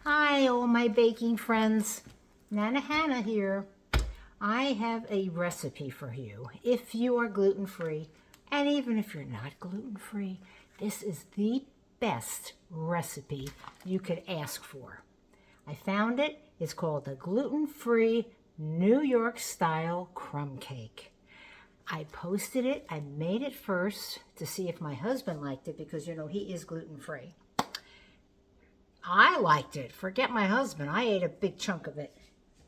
Hi, all my baking friends. Nana Hannah here. I have a recipe for you. If you are gluten-free, and even if you're not gluten-free, this is the best recipe you could ask for. I found it. It's called the gluten-free New York style crumb cake. I posted it. I made it first to see if my husband liked it because, you know, he is gluten-free. I liked it. Forget my husband. I ate a big chunk of it.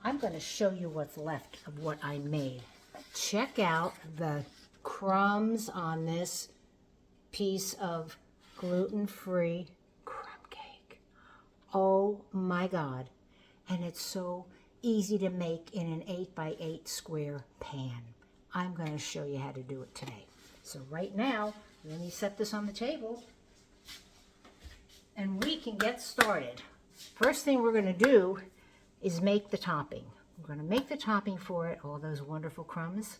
I'm going to show you what's left of what I made. Check out the crumbs on this piece of gluten-free crumb cake. Oh my God. And it's so easy to make in an 8x8 square pan. I'm going to show you how to do it today. So right now, let me set this on the table and we can get started. First thing we're going to do is make the topping. We're going to make the topping for it, all those wonderful crumbs,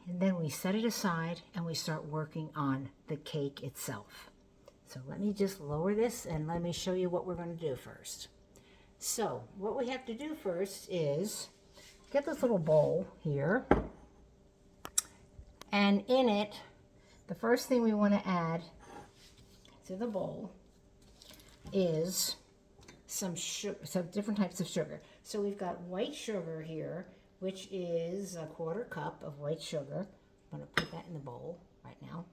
and then we set it aside and we start working on the cake itself. So let me just lower this and let me show you what we're going to do first. So what we have to do first is get this little bowl here, and in it, the first thing we want to add to the bowl is some sugar, some different types of sugar. So we've got white sugar here, which is 1/4 cup of white sugar. I'm going to put that in the bowl right now.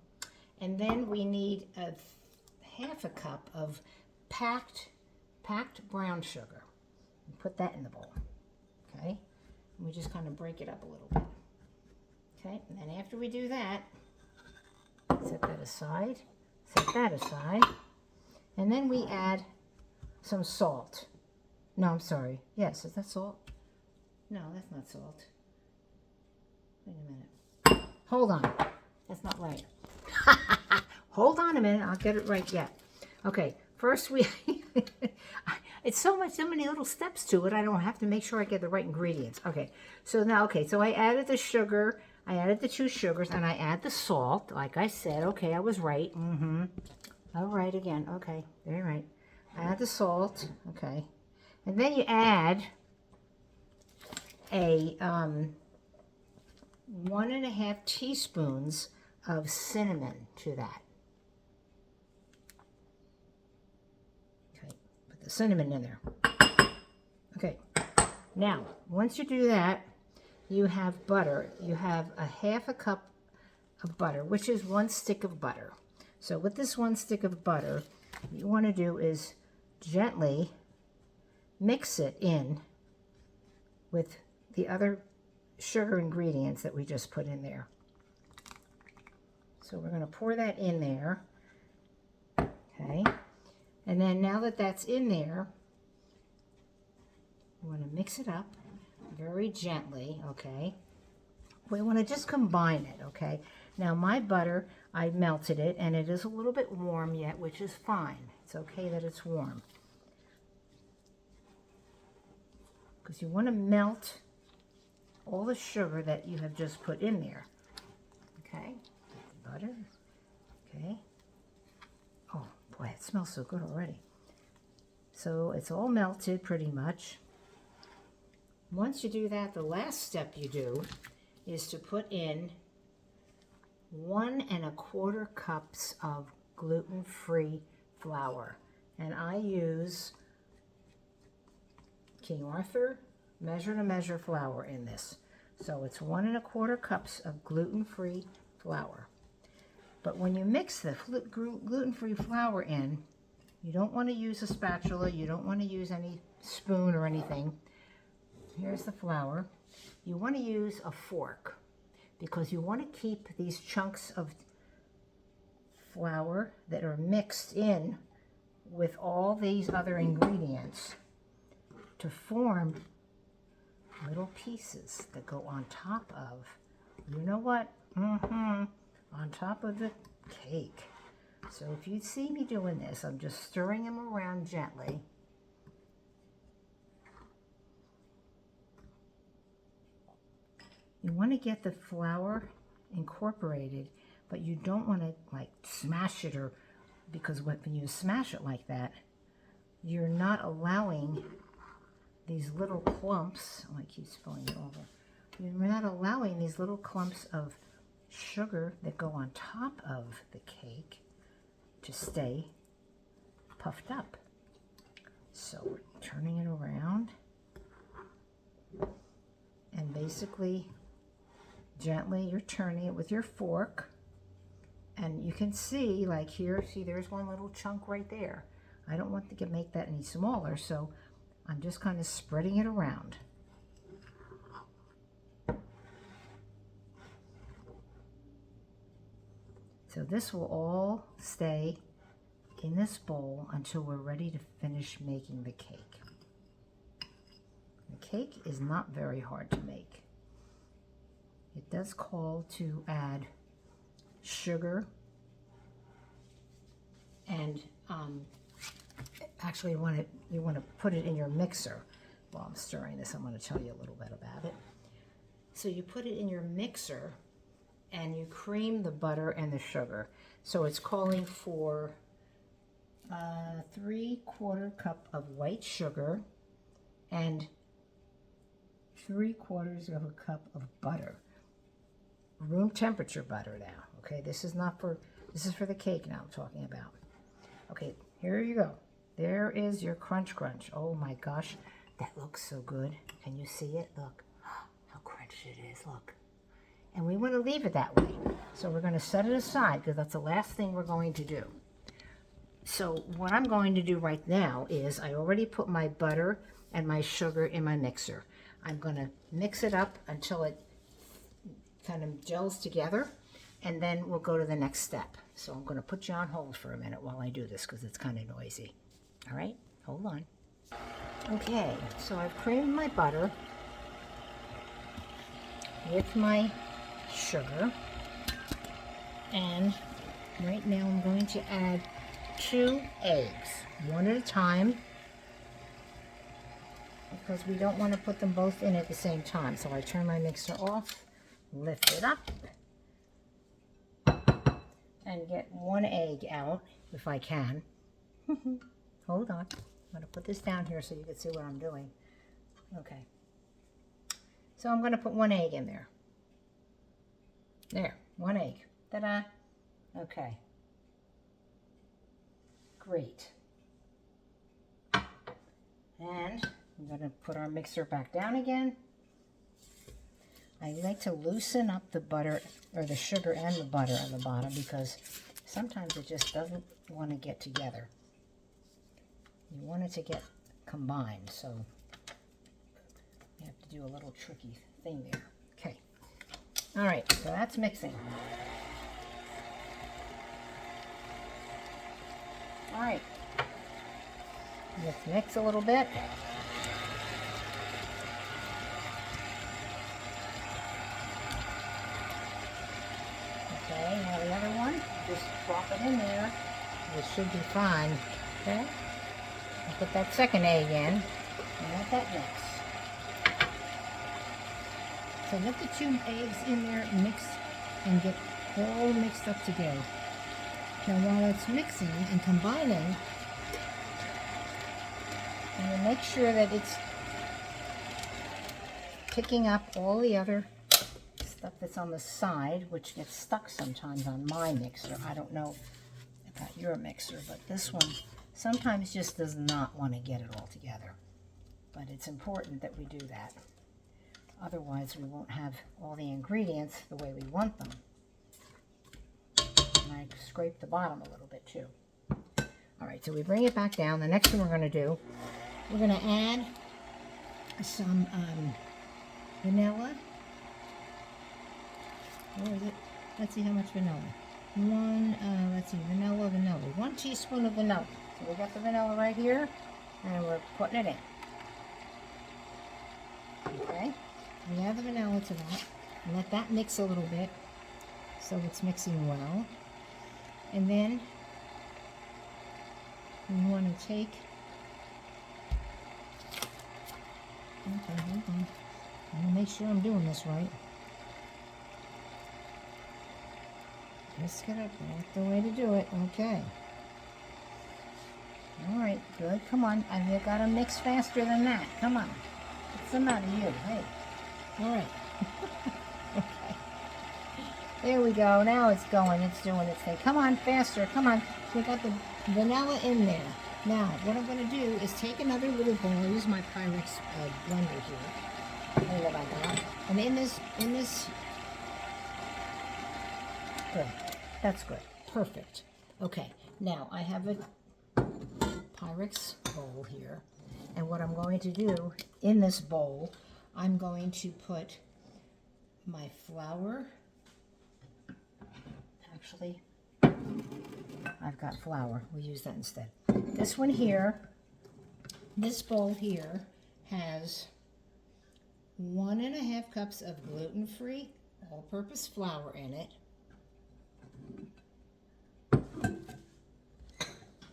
And then we need 1/2 cup of packed brown sugar. Put that in the bowl. Okay? And we just kind of break it up a little bit. Okay? And then after we do that, set that aside. Set that aside. And then we add some salt. No, I'm sorry. Yes, is that salt? No, that's not salt. Wait a minute. Hold on. That's not right. Hold on a minute. I'll get it right yet. Okay, first we... It's so many little steps to it. I don't have to make sure I get the right ingredients. Okay, so now, so I added the sugar. I added the 2 sugars, and I add the salt. Like I said, okay, I was right. All right, again, okay, very right. Add the salt, okay. And then you add a 1½ teaspoons of cinnamon to that. Okay, put the cinnamon in there. Okay, now, once you do that, you have butter. You have 1/2 cup of butter, which is 1 stick of butter. So with this 1 stick of butter, what you want to do is gently mix it in with the other sugar ingredients that we just put in there. So we're going to pour that in there. Okay. And then now that that's in there, we want to mix it up very gently, okay? We want to just combine it, okay? Now my butter, I melted it, and it is a little bit warm yet, which is fine. It's okay that it's warm. Because you want to melt all the sugar that you have just put in there. Okay, butter, okay. Oh boy, it smells so good already. So it's all melted pretty much. Once you do that, the last step you do is to put in 1¼ cups of gluten-free flour. And I use King Arthur measure flour in this. So it's 1¼ cups of gluten-free flour. But when you mix the gluten-free flour in, you don't want to use a spatula, you don't want to use any spoon or anything. Here's the flour. You want to use a fork because you want to keep these chunks of flour that are mixed in with all these other ingredients to form little pieces that go on top of, you know what? On top of the cake. So if you see me doing this, I'm just stirring them around gently. You want to get the flour incorporated, but you don't want to like smash it, or because when you smash it like that, you're not allowing these little clumps, oh, I keep spilling it over. You're not allowing these little clumps of sugar that go on top of the cake to stay puffed up. So we're turning it around and basically gently you're turning it with your fork, and you can see, like here, see there's one little chunk right there. I don't want to make that any smaller, so I'm just kind of spreading it around. So this will all stay in this bowl until we're ready to finish making the cake. The cake is not very hard to make. It does call to add sugar and actually you want to put it in your mixer. While I'm stirring this, I'm going to tell you a little bit about it. So you put it in your mixer and you cream the butter and the sugar. So it's calling for 3/4 cup of white sugar and 3/4 of a cup of butter. Room temperature butter now. Okay, this is for the cake now I'm talking about. Okay, here you go. There is your crunch. Oh my gosh, that looks so good. Can you see it? Look how crunchy it is, look. And we want to leave it that way. So we're going to set it aside because that's the last thing we're going to do. So what I'm going to do right now is I already put my butter and my sugar in my mixer. I'm going to mix it up until it kind of gels together, and then we'll go to the next step. So I'm going to put you on hold for a minute while I do this because it's kind of noisy. All right, hold on. Okay, so I've creamed my butter with my sugar, and right now I'm going to add 2 eggs, one at a time, because we don't want to put them both in at the same time. So I turn my mixer off, lift it up, and get 1 egg out if I can. Hold on, I'm going to put this down here so you can see what I'm doing. Okay, so I'm going to put 1 egg in there. There, 1 egg. Ta-da! Okay. Great. And I'm going to put our mixer back down again. I like to loosen up the butter, or the sugar and the butter on the bottom, because sometimes it just doesn't want to get together. You want it to get combined, so you have to do a little tricky thing there. Okay. All right, so that's mixing. All right, let's mix a little bit. Okay, now the other one, just drop it in there. It should be fine. Okay, I'll put that second egg in and let that mix. So let the 2 eggs in there mix and get all mixed up together. Now while it's mixing and combining, I'm going to make sure that it's picking up all the other stuff that's on the side, which gets stuck sometimes on my mixer. I don't know about your mixer, but this one sometimes just does not want to get it all together. But it's important that we do that. Otherwise, we won't have all the ingredients the way we want them. And I scrape the bottom a little bit too. All right, so we bring it back down. The next thing we're going to do, we're going to add some vanilla. Where is it? Let's see how much vanilla. Let's see, vanilla. 1 teaspoon of vanilla. So we got the vanilla right here, and we're putting it in. Okay, we add the vanilla to that, and let that mix a little bit so it's mixing well. And then we want to take, okay, hold on. I'm going to make sure I'm doing this right. Whisk it up, that's the way to do it, okay. All right, good. Come on. And you got to mix faster than that. Come on. What's the matter, you? Hey. All right. Okay. There we go. Now it's going. It's doing its thing. Come on, faster. Come on. We got the vanilla in there. Now, what I'm going to do is take another little bowl. I use my Pyrex blender here. And what I got. And in this, good. That's good. Perfect. Okay. Now, I have a Pyrex bowl here. And what I'm going to do in this bowl, I'm going to put my flour. Actually, I've got flour. We'll use that instead. This one here, this bowl here has 1.5 cups of gluten-free all-purpose flour in it.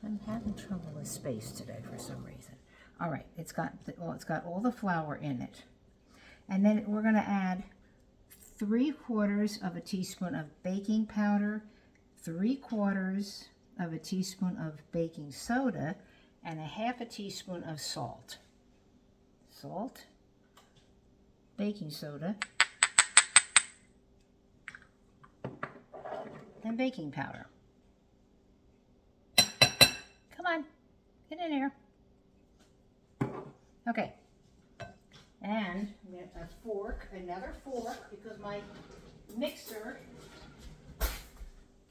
I'm having trouble with space today for some reason. All right, it's got all the flour in it. And then we're going to add 3/4 of a teaspoon of baking powder, 3/4 of a teaspoon of baking soda, and 1/2 teaspoon of salt. Salt, baking soda, and baking powder. Come on, get in here. Okay. And a fork, another fork, because my mixer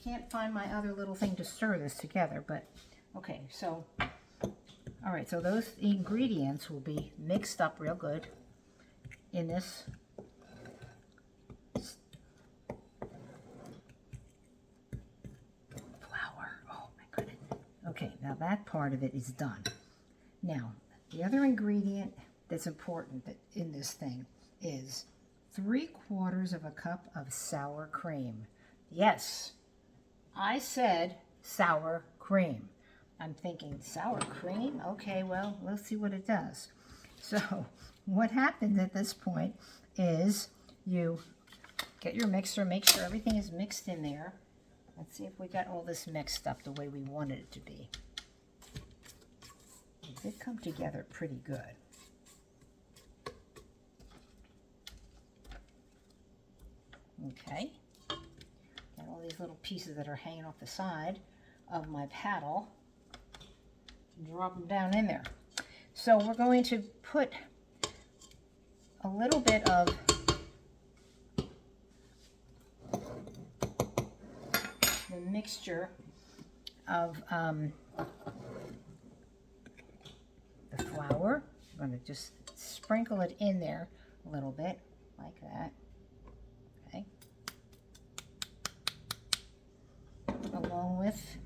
can't find my other little thing to stir this together, but okay, so, all right, so those ingredients will be mixed up real good in this flour. Oh my goodness. Okay, now that part of it is done. Now, the other ingredient that's important in this thing is 3/4 of a cup of sour cream. Yes, I said sour cream. I'm thinking sour cream? Okay, well, we'll see what it does. So what happens at this point is you get your mixer, make sure everything is mixed in there. Let's see if we got all this mixed up the way we wanted it to be. It did come together pretty good. Okay, got all these little pieces that are hanging off the side of my paddle. Drop them down in there. So we're going to put a little bit of the mixture of the flour. I'm going to just sprinkle it in there a little bit like that. Okay. Along with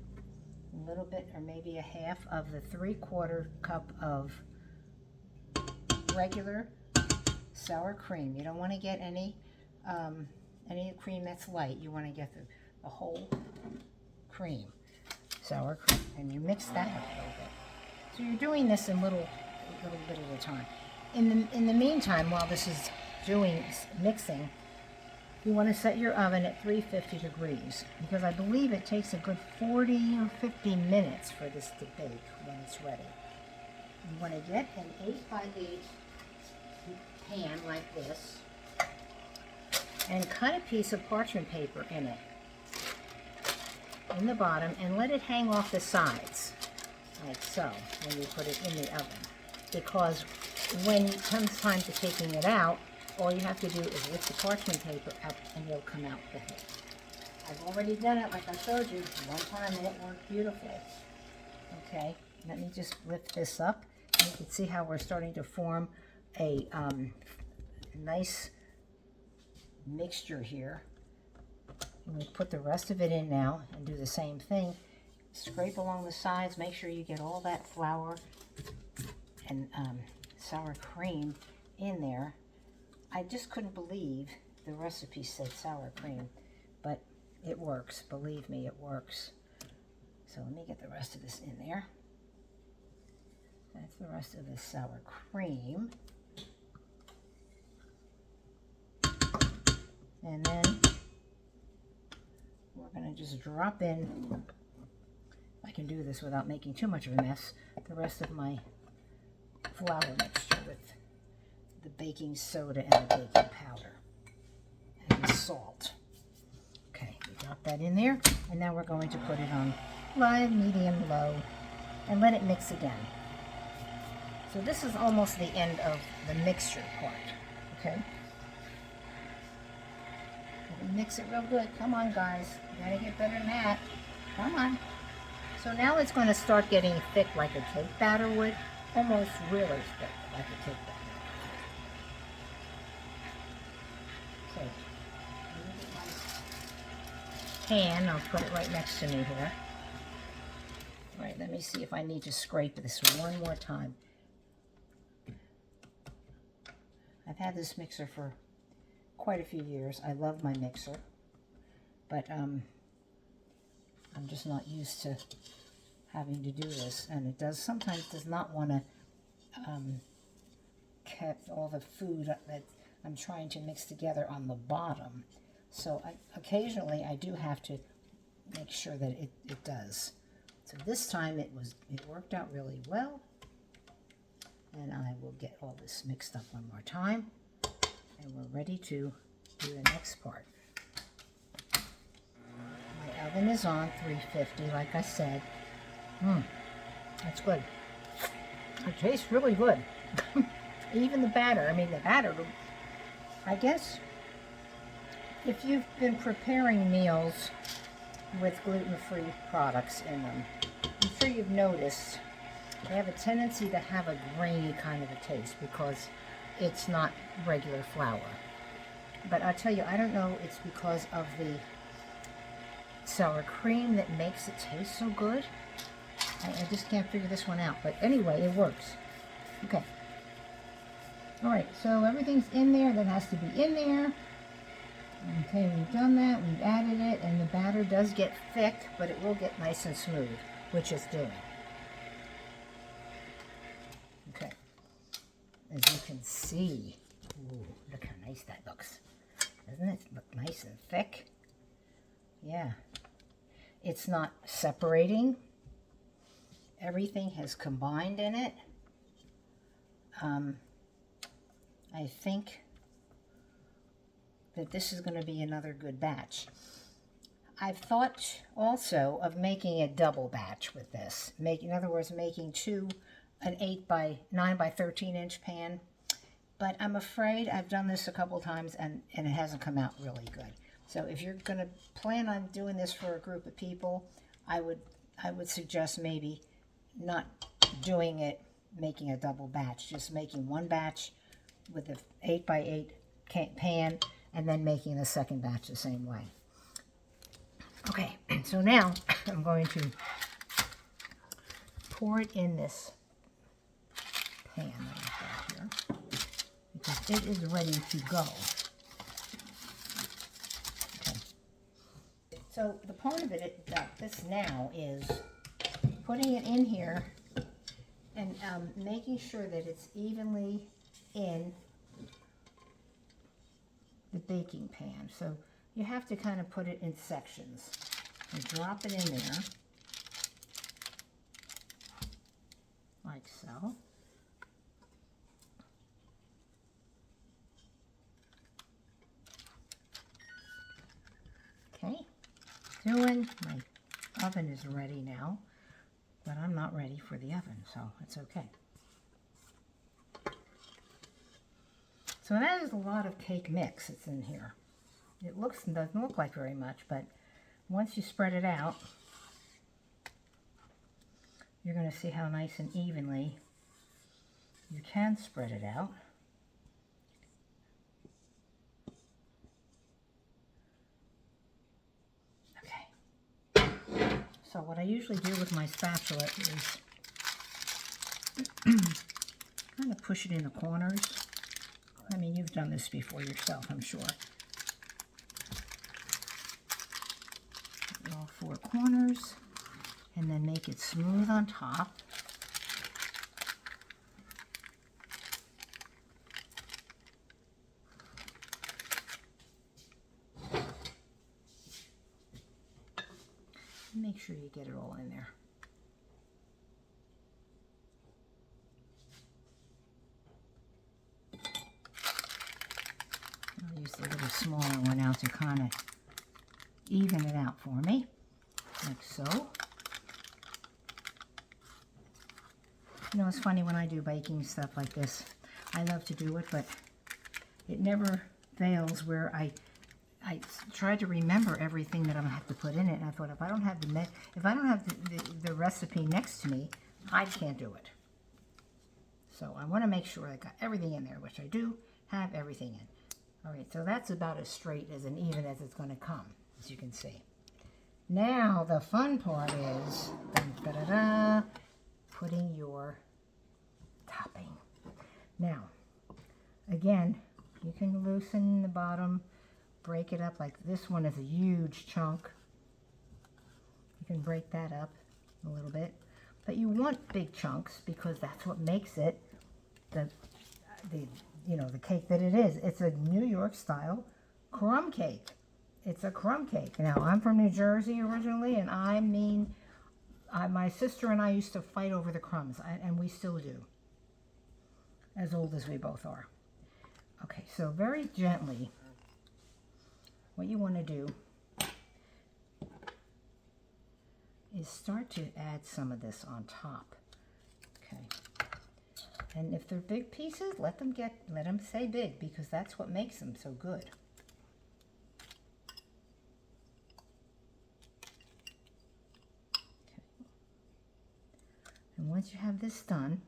a little bit, or maybe 1/2 of the 3/4 cup of regular sour cream. You don't want to get any cream that's light. You want to get the whole cream, sour cream, and you mix that up a little bit. So you're doing this in little bit at a time. In the meantime, while this is mixing, you want to set your oven at 350 degrees, because I believe it takes a good 40 or 50 minutes for this to bake when it's ready. You want to get an 8x8 pan like this and cut a piece of parchment paper in it, in the bottom, and let it hang off the sides, like so, when you put it in the oven. Because when it comes time to taking it out, all you have to do is lift the parchment paper up and it'll come out with it. I've already done it like I showed you one time and it worked beautiful. Okay, let me just lift this up. You can see how we're starting to form a nice mixture here. And we put the rest of it in now and do the same thing. Scrape along the sides, make sure you get all that flour and sour cream in there. I just couldn't believe the recipe said sour cream, but it works. Believe me, it works. So let me get the rest of this in there. That's the rest of the sour cream. And then we're going to just drop in my can do this without making too much of a mess, the rest of my flour mixture with the baking soda and the baking powder and the salt. Okay, we got that in there, and now we're going to put it on low, medium, low, and let it mix again. So this is almost the end of the mixture part, okay? Mix it real good. Come on, guys. You gotta get better than that. Come on. So now it's going to start getting thick like a cake batter would. Almost really thick like a cake batter. Okay. Pan, I'll put it right next to me here. All right, let me see if I need to scrape this one more time. I've had this mixer for quite a few years. I love my mixer, but I'm just not used to having to do this, and it sometimes does not want to keep all the food that I'm trying to mix together on the bottom. So occasionally I do have to make sure that it does. So this time it worked out really well, and I will get all this mixed up one more time, and we're ready to do the next part. My oven is on 350, like I said. That's good. It tastes really good. Even the batter, the batter, I guess if you've been preparing meals with gluten-free products in them, I'm sure you've noticed they have a tendency to have a grainy kind of a taste because it's not regular flour. But I'll tell you, I don't know, it's because of the sour cream that makes it taste so good. I just can't figure this one out. But anyway, it works. Okay. Alright, so everything's in there that has to be in there. Okay, we've done that, we've added it, and the batter does get thick, but it will get nice and smooth, which it's doing. Okay. As you can see, ooh, look how nice that looks. Doesn't it look nice and thick? Yeah. It's not separating. Everything has combined in it. I think that this is going to be another good batch. I've thought also of making a double batch with this. In other words, making an 8 by 9 by 13 inch pan. But I'm afraid I've done this a couple times and it hasn't come out really good. So if you're going to plan on doing this for a group of people, I would suggest maybe not doing it, making a double batch, just making one batch with the 8 by 8 pan and then making the second batch the same way. Okay, so now I'm going to pour it in this pan that I've got here, because it is ready to go. Okay. So the part of it that this now is putting it in here and making sure that it's evenly in the baking pan. So you have to kind of put it in sections. You drop it in there, like so. Okay, my oven is ready now, but I'm not ready for the oven, so it's okay. So that is a lot of cake mix that's in here. It doesn't look like very much, but once you spread it out, you're going to see how nice and evenly you can spread it out. Okay. So what I usually do with my spatula is kind of push it in the corners. I mean, you've done this before yourself, I'm sure. All four corners, and then make it smooth on top. Make sure you get it all in there. smaller one out to kind of even it out for me, like so. You know, it's funny when I do baking stuff like this. I love to do it, but it never fails where I try to remember everything that I'm gonna have to put in it, and I thought if I don't have the recipe next to me, I can't do it. So I want to make sure I got everything in there, which I do have everything in. All right, so that's about as straight as and even as it's going to come, as you can see. Now the fun part is putting your topping. Now, again, you can loosen the bottom, break it up. Like this one is a huge chunk. You can break that up a little bit, but you want big chunks because that's what makes it the cake that it is. It's a New York style crumb cake. It's a crumb cake. Now, I'm from New Jersey originally, and my sister and I used to fight over the crumbs, and we still do, as old as we both are. Okay, so very gently, what you want to do is start to add some of this on top. Okay. And if they're big pieces, let them stay big, because that's what makes them so good. Okay. And once you have this done,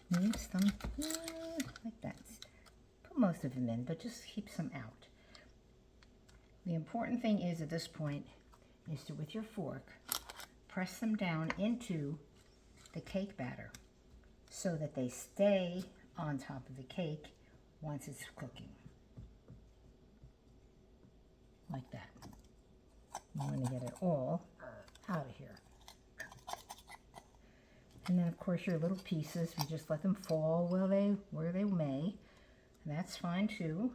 mix them like that. Put most of them in, but just keep some out. The important thing is at this point is to, with your fork, press them down into the cake batter so that they stay on top of the cake once it's cooking. Like that. You want to get it all out of here. And then, of course, your little pieces, you just let them fall where they may. And that's fine, too.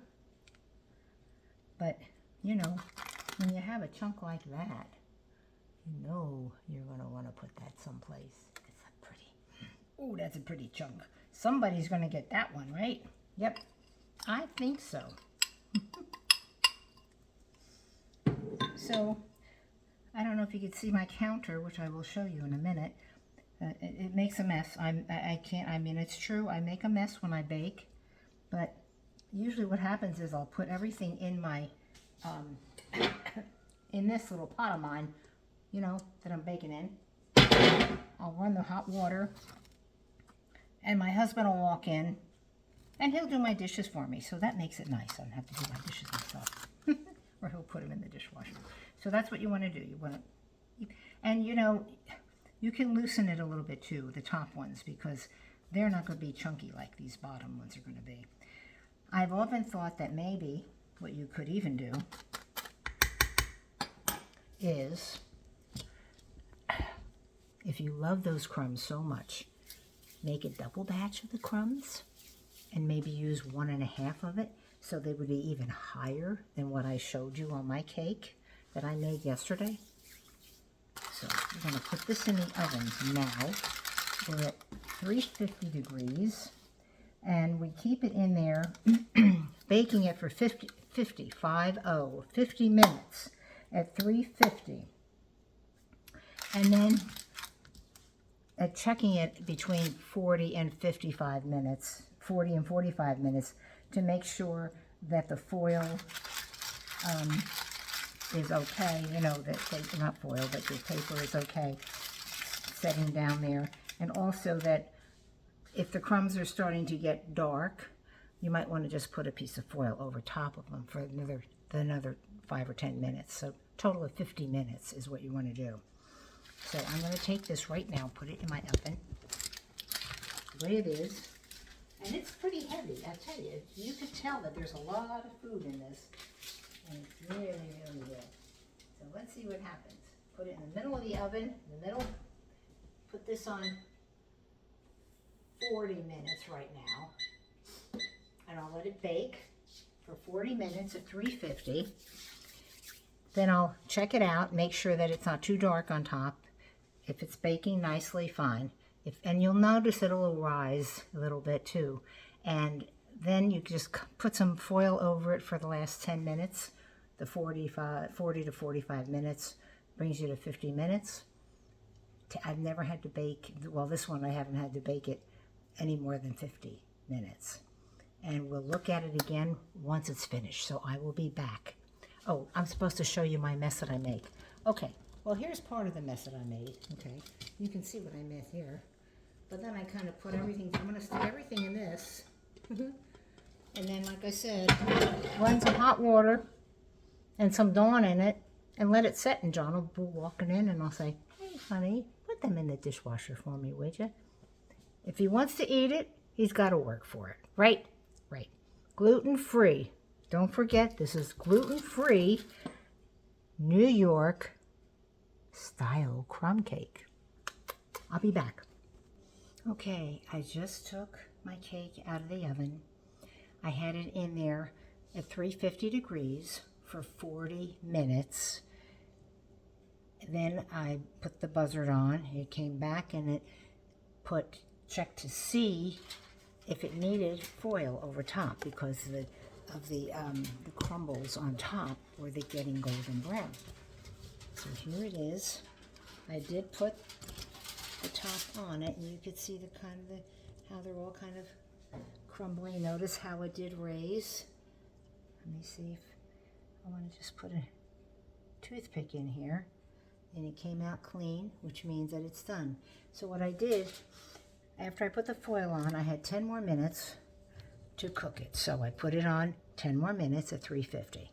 But, you know, when you have a chunk like that, you know you're going to want to put that someplace. It's a pretty, oh, that's a pretty chunk. Somebody's going to get that one, right? Yep, I think so. So, I don't know if you can see my counter, which I will show you in a minute. It makes a mess. It's true, I make a mess when I bake, but usually what happens is I'll put everything in my, in this little pot of mine, you know, that I'm baking in. I'll run the hot water, and my husband will walk in, and he'll do my dishes for me, so that makes it nice. I don't have to do my dishes myself. Or he'll put them in the dishwasher. So that's what you want to do. You want to, and you know, you can loosen it a little bit too, the top ones, because they're not going to be chunky like these bottom ones are going to be. I've often thought that maybe what you could even do is, if you love those crumbs so much, make a double batch of the crumbs and maybe use 1.5 of it so they would be even higher than what I showed you on my cake that I made yesterday. So we're going to put this in the oven now. We're at 350 degrees, and we keep it in there, baking it for 50 minutes at 350. And then checking it between 40 and 55 minutes, 40 and 45 minutes, to make sure that the foil is okay, you know, that not foil, but your paper is okay setting down there. And also that if the crumbs are starting to get dark, you might want to just put a piece of foil over top of them for another 5 or 10 minutes. So total of 50 minutes is what you want to do. So I'm going to take this right now, put it in my oven, the way it is. And it's pretty heavy, I tell you. You could tell that there's a lot of food in this. And it's really, really good. So let's see what happens. Put it in the middle of the oven, in the middle. Put this on 40 minutes right now. And I'll let it bake for 40 minutes at 350. Then I'll check it out, make sure that it's not too dark on top. If it's baking nicely, fine. And you'll notice it'll rise a little bit too. And Then you just put some foil over it for the last 10 minutes. The 40 to 45 minutes brings you to 50 minutes. I've never had to bake, well, this one I haven't had to bake it any more than 50 minutes. And we'll look at it again once it's finished. So I will be back. Oh, I'm supposed to show you my mess that I make. Okay, well, here's part of the mess that I made. Okay, you can see what I made here. But then I kind of put everything, I'm going to stick everything in this. And then, like I said, run some hot water and some Dawn in it and let it set. And John will be walking in and I'll say, hey, honey, put them in the dishwasher for me, would you? If he wants to eat it, he's got to work for it, right? Right. Gluten-free. Don't forget, this is gluten-free New York style crumb cake. I'll be back. Okay, I just took my cake out of the oven. I had it in there at 350 degrees for 40 minutes. Then I put the buzzard on. It came back and it checked to see if it needed foil over top because of the crumbles on top were they getting golden brown. So here it is. I did put the top on it, and you could see how they're all kind of crumbling. Notice how it did raise. Let me see if I want to just put a toothpick in here, and it came out clean, which means that it's done. So what I did, after I put the foil on, I had 10 more minutes to cook it. So I put it on 10 more minutes at 350.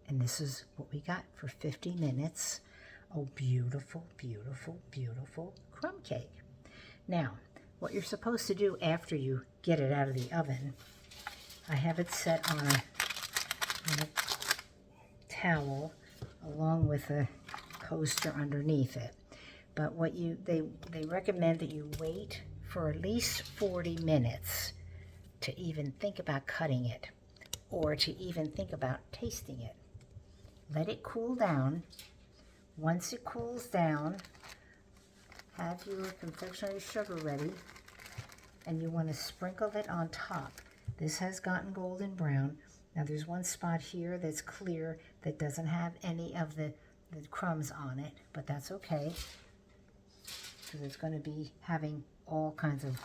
And this is what we got for 50 minutes. Oh, beautiful, beautiful, beautiful crumb cake. Now, what you're supposed to do after you get it out of the oven, I have it set on a towel along with a coaster underneath it. But what they recommend that you wait for at least 40 minutes to even think about cutting it or to even think about tasting it. Let it cool down. Once it cools down, have your confectionery sugar ready, and you want to sprinkle it on top. This has gotten golden brown. Now there's one spot here that's clear that doesn't have any of the crumbs on it, but that's okay because it's going to be having all kinds of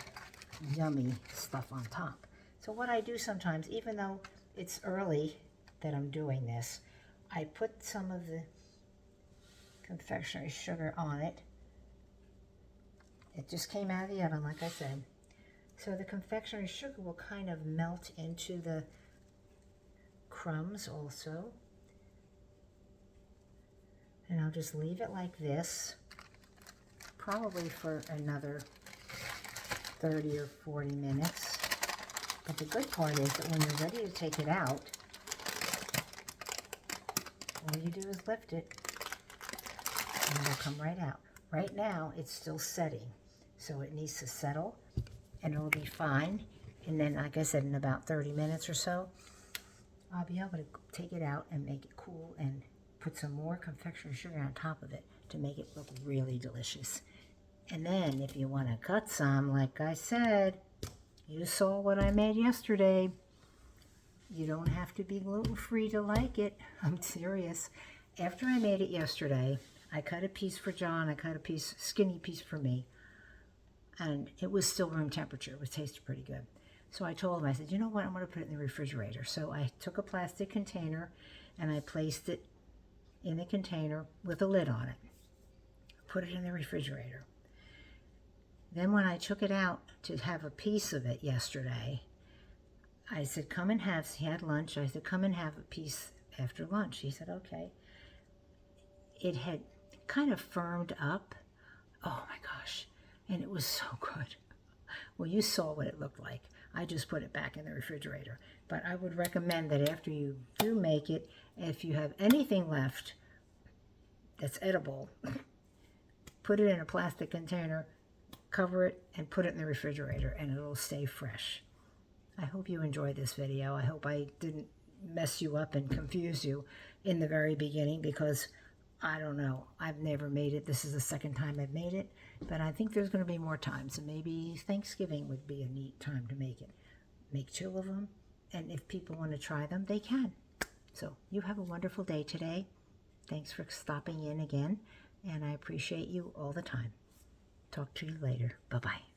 yummy stuff on top. So what I do sometimes, even though it's early that I'm doing this, I put some of the confectionery sugar on it. It just came out of the oven, like I said. So the confectionery sugar will kind of melt into the crumbs also. And I'll just leave it like this, probably for another 30 or 40 minutes. But the good part is that when you're ready to take it out, all you do is lift it and it'll come right out. Right now, it's still setting, so it needs to settle and it'll be fine. And then, like I said, in about 30 minutes or so, I'll be able to take it out and make it cool and put some more confectionery sugar on top of it to make it look really delicious. And then, if you want to cut some, like I said, you saw what I made yesterday. You don't have to be gluten-free to like it. I'm serious. After I made it yesterday, I cut a piece for John. I cut a skinny piece for me. And it was still room temperature. It tasted pretty good. So I told him, I said, you know what? I'm going to put it in the refrigerator. So I took a plastic container and I placed it in a container with a lid on it. Put it in the refrigerator. Then when I took it out to have a piece of it yesterday, I said, come and have, he had lunch. I said, come and have a piece after lunch. He said, okay. It had kind of firmed up. Oh my gosh. And it was so good. Well, you saw what it looked like. I just put it back in the refrigerator. But I would recommend that after you do make it, if you have anything left that's edible, put it in a plastic container, cover it, and put it in the refrigerator, and it'll stay fresh. I hope you enjoyed this video. I hope I didn't mess you up and confuse you in the very beginning, because I don't know. I've never made it. This is the second time I've made it, but I think there's going to be more times. So maybe Thanksgiving would be a neat time to make it. Make 2 of them, and if people want to try them, they can. So you have a wonderful day today. Thanks for stopping in again, and I appreciate you all the time. Talk to you later. Bye-bye.